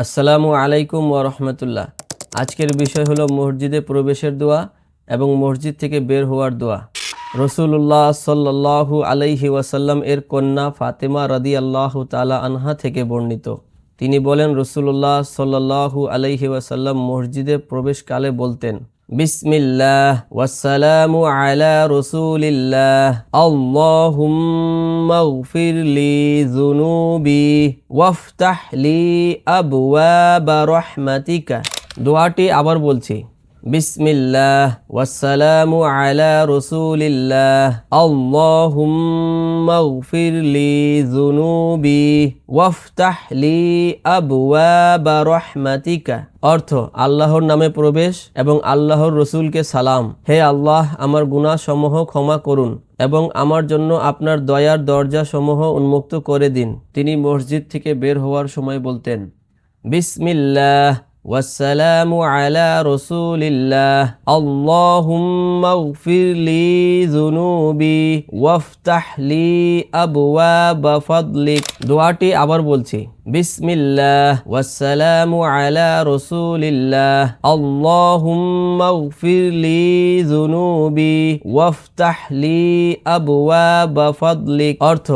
আসসালামু আলাইকুম ওয়া রাহমাতুল্লাহ। আজকের বিষয় হলো মসজিদে প্রবেশের দোয়া এবং মসজিদ থেকে বের হওয়ার দোয়া। রাসূলুল্লাহ সাল্লাল্লাহু আলাইহি ওয়াসাল্লাম এর কন্যা ফাতেমা রাদিয়াল্লাহু তাআলা আনহা থেকে বর্ণিত। তিনি বলেন, রাসূলুল্লাহ সাল্লাল্লাহু আলাইহি ওয়াসাল্লাম মসজিদে প্রবেশকালে বলতেন, বিসমিল্লাহ ওয়াসসালামু আলা রাসূলিল্লাহ, আল্লাহুম্মা গফিরলি যুনুবি ওয়াফতাহ লি আবওয়াবা রাহমাতিকা। দোয়াটি আবার বলছি, বিসমিল্লাহ ওয়াসসালামু আলা রাসূলিল্লাহ, আল্লাহুম্মা গফিরলি যুনুবি ওয়াফতাহ লি আবওয়াবা রাহমাতিকা। অর্থ, আল্লাহর নামে প্রবেশ এবং আল্লাহর রসুলকে সালাম। হে আল্লাহ, আমার গুনাহ সমূহ ক্ষমা করুন এবং আমার জন্য আপনার দয়ার দরজা সমূহ উন্মুক্ত করে দিন। তিনি মসজিদ থেকে বের হওয়ার সময় বলতেন, বিসমিল্লাহ ওয়াসসালামু আলা রাসূলিল্লাহ, আল্লাহুম্মা গফিরলি যুনুবি ওয়াফতাহ লি আবওয়াবা ফাদলিক। দোয়াটি আবার বলছি, বিসমিল্লাহ ওয়াসসালামু আলা রাসূলিল্লাহ, আল্লাহুম্মা গফিরলি যুনুবি ওয়াফতাহ লি আবওয়াবা ফাদলিক। অর্থ,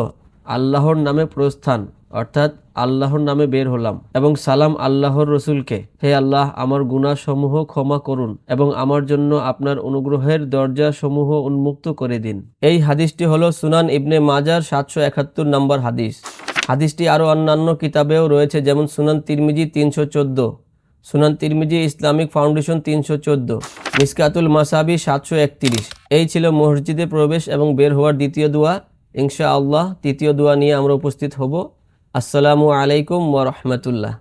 আল্লাহর নামে প্রস্থান, অর্থাৎ আল্লাহর নামে বের হলাম এবং সালাম আল্লাহর রসুলকে। হে আল্লাহ, আমার গুনাহ সমূহ ক্ষমা করুন এবং আমার জন্য আপনার অনুগ্রহের দরজা সমূহ উন্মুক্ত করে দিন। এই হাদিসটি হলো সুনান ইবনে মাজার 771 নম্বর হাদিস। হাদিসটি আরও অন্যান্য কিতাবেও রয়েছে, যেমন সুনান তিরমিজি 314, সুনান তিরমিজি ইসলামিক ফাউন্ডেশন 314, মিসকাতুল মাসাবি 731। এই ছিল মসজিদে প্রবেশ এবং বের হওয়ার দ্বিতীয় দোয়া। ইনশাআল্লাহ তৃতীয় দোয়া নিয়ে আমরা উপস্থিত হব। আসসালামু আলাইকুম ওয়া রাহমাতুল্লাহ।